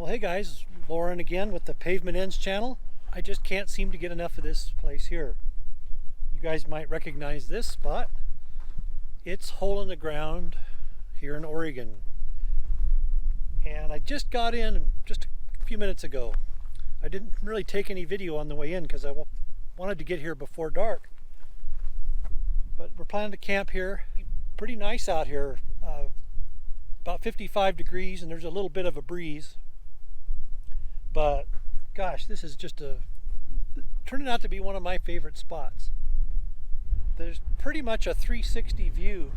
Well, hey guys, Lauren again with the Pavement Ends channel. I just can't seem to get enough of this place here. You guys might recognize this spot. It's hole in the ground here in Oregon. And I just got in just a few minutes ago. I didn't really take any video on the way in because I wanted to get here before dark. But we're planning to camp here. Pretty nice out here. About 55 degrees and there's a little bit of a breeze. But gosh, this is just turning out to be one of my favorite spots. There's pretty much a 360 view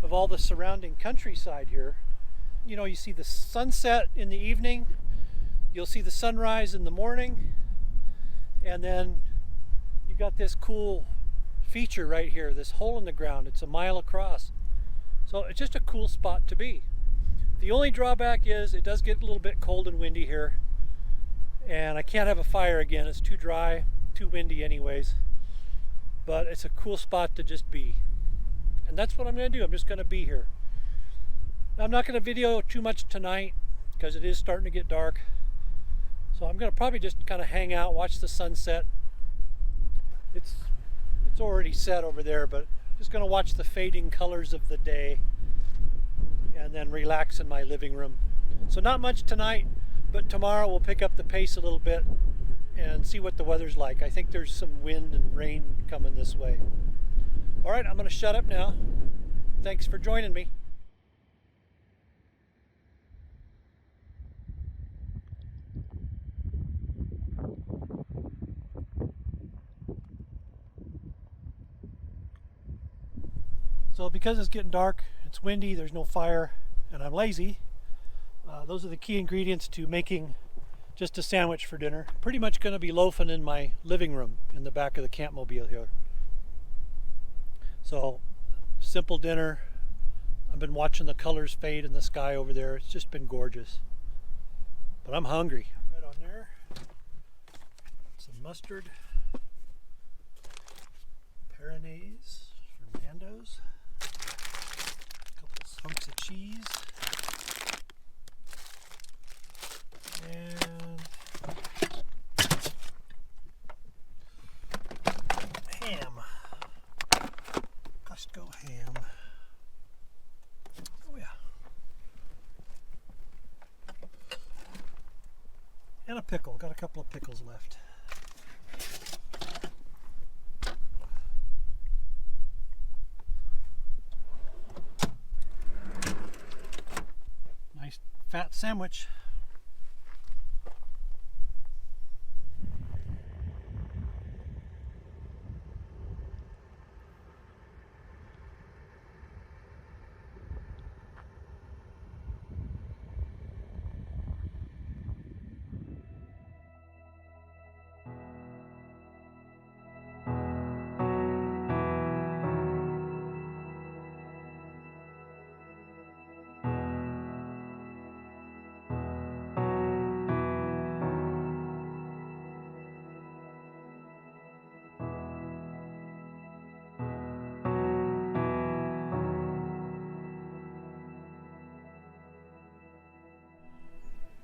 of all the surrounding countryside here. You know, you see the sunset in the evening, you'll see the sunrise in the morning, and then you've got this cool feature right here, this hole in the ground. It's a mile across. So it's just a cool spot to be. The only drawback is it does get a little bit cold and windy here. And I can't have a fire again. It's too dry, too windy anyways. But it's a cool spot to just be. And that's what I'm going to do. I'm just going to be here. I'm not going to video too much tonight because it is starting to get dark. So I'm going to probably just kind of hang out, watch the sunset. It's already set over there, but just going to watch the fading colors of the day and then relax in my living room. So not much tonight, but tomorrow we'll pick up the pace a little bit and see what the weather's like. I think there's some wind and rain coming this way. All right, I'm going to shut up now. Thanks for joining me. So because it's getting dark, it's windy, there's no fire, and I'm lazy, those are the key ingredients to making just a sandwich for dinner. Pretty much going to be loafing in my living room in the back of the Campmobile here. So, simple dinner. I've been watching the colors fade in the sky over there. It's just been gorgeous. But I'm hungry. Right on there. Some mustard. Peronaise for Nando's. Hunks of cheese and ham, Costco ham. Oh yeah, and a pickle. Got a couple of pickles left. Fat sandwich.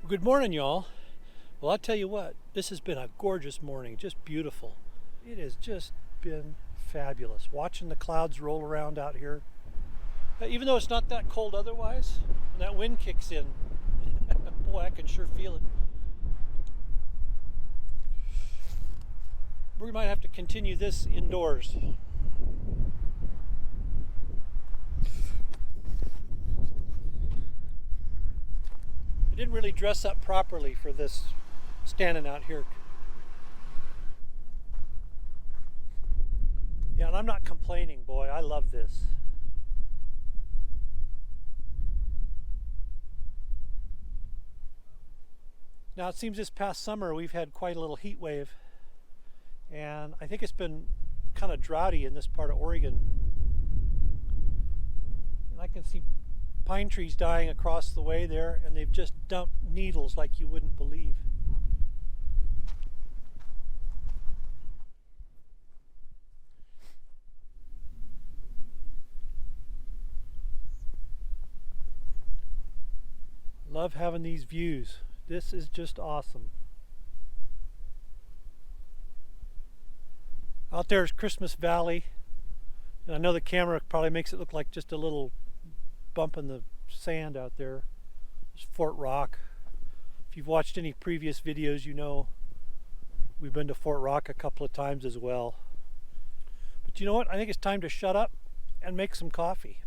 Good morning, y'all. Well, I'll tell you what, this has been a gorgeous morning, just beautiful. It has just been fabulous. Watching the clouds roll around out here. Even though it's not that cold otherwise, when that wind kicks in, boy, I can sure feel it. We might have to continue this indoors. I didn't really dress up properly for this standing out here. Yeah, and I'm not complaining, boy. I love this. Now it seems this past summer we've had quite a little heat wave, and I think it's been kind of droughty in this part of Oregon. And I can see pine trees dying across the way there, and they've just dumped needles like you wouldn't believe. Love having these views. This is just awesome. Out there is Christmas Valley, and I know the camera probably makes it look like just a little bump in the sand out there. There's Fort Rock. If you've watched any previous videos, you know we've been to Fort Rock a couple of times as well. But you know what? I think it's time to shut up and make some coffee.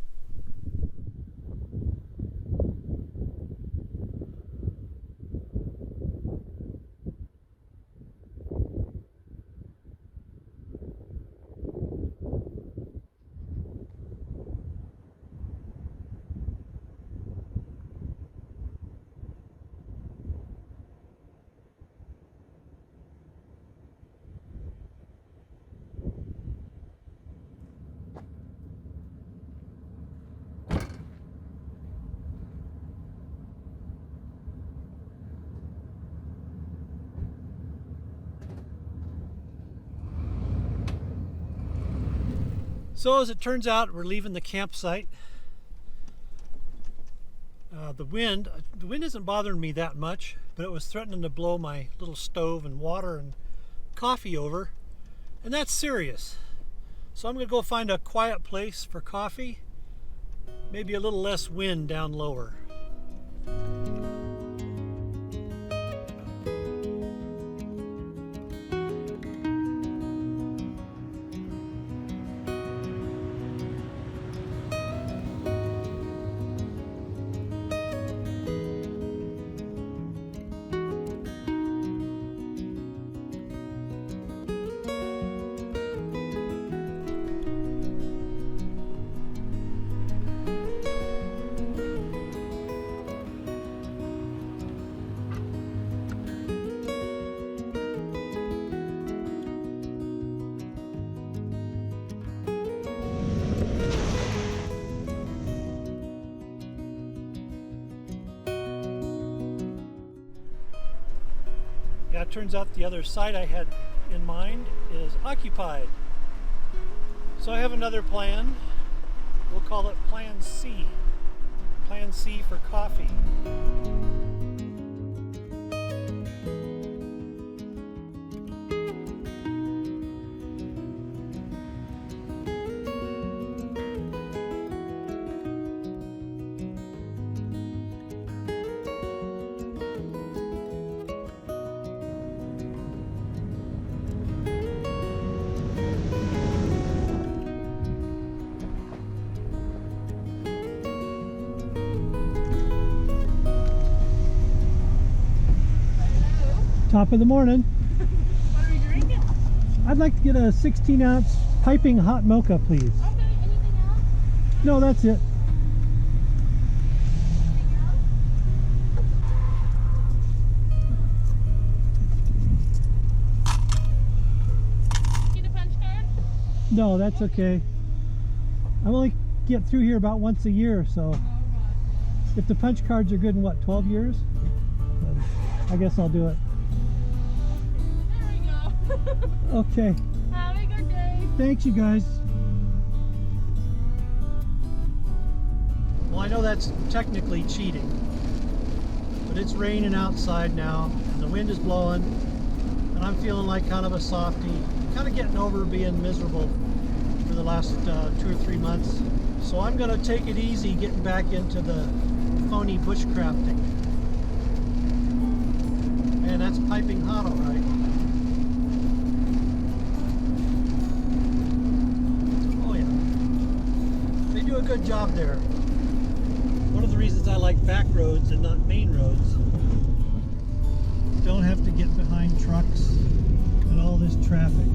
So as it turns out, we're leaving the campsite. The wind isn't bothering me that much, but it was threatening to blow my little stove and water and coffee over, and that's serious. So I'm gonna go find a quiet place for coffee, maybe a little less wind down lower. Yeah, it turns out the other site I had in mind is occupied. So I have another plan. We'll call it Plan C. Plan C for coffee. Top of the morning. What are we drinking? I'd like to get a 16-ounce piping hot mocha, please. Okay, anything else? No, that's it. Need a punch card? No, that's okay. I only get through here about once a year, so if the punch cards are good in what, 12 years? Then I guess I'll do it. There we go. Okay. Have a good day. Thanks, you guys. Well, I know that's technically cheating, but it's raining outside now, and the wind is blowing, and I'm feeling like kind of a softie, kind of getting over being miserable for the last 2 or 3 months. So I'm going to take it easy getting back into the phony bushcrafting. Man, that's piping hot, all right. Oh yeah, they do a good job there. One of the reasons I like back roads and not main roads. Don't have to get behind trucks and all this traffic.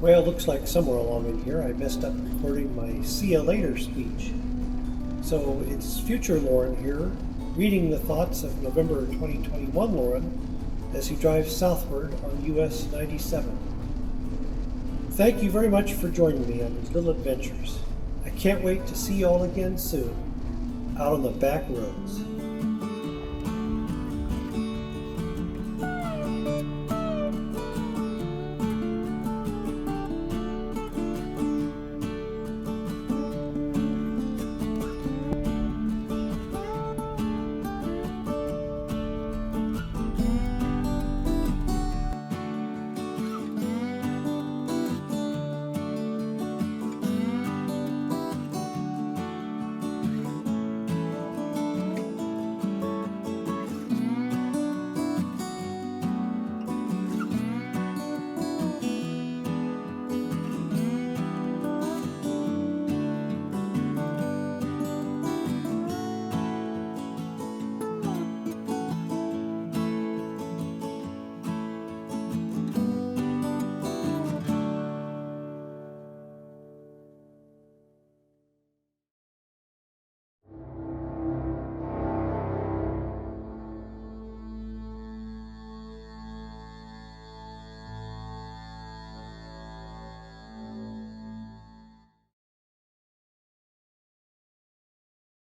Well, it looks like somewhere along in here I messed up recording my see you later speech. So it's future Lauren here, reading the thoughts of November 2021 Lauren as he drives southward on US 97. Thank you very much for joining me on these little adventures. I can't wait to see you all again soon, out on the back roads.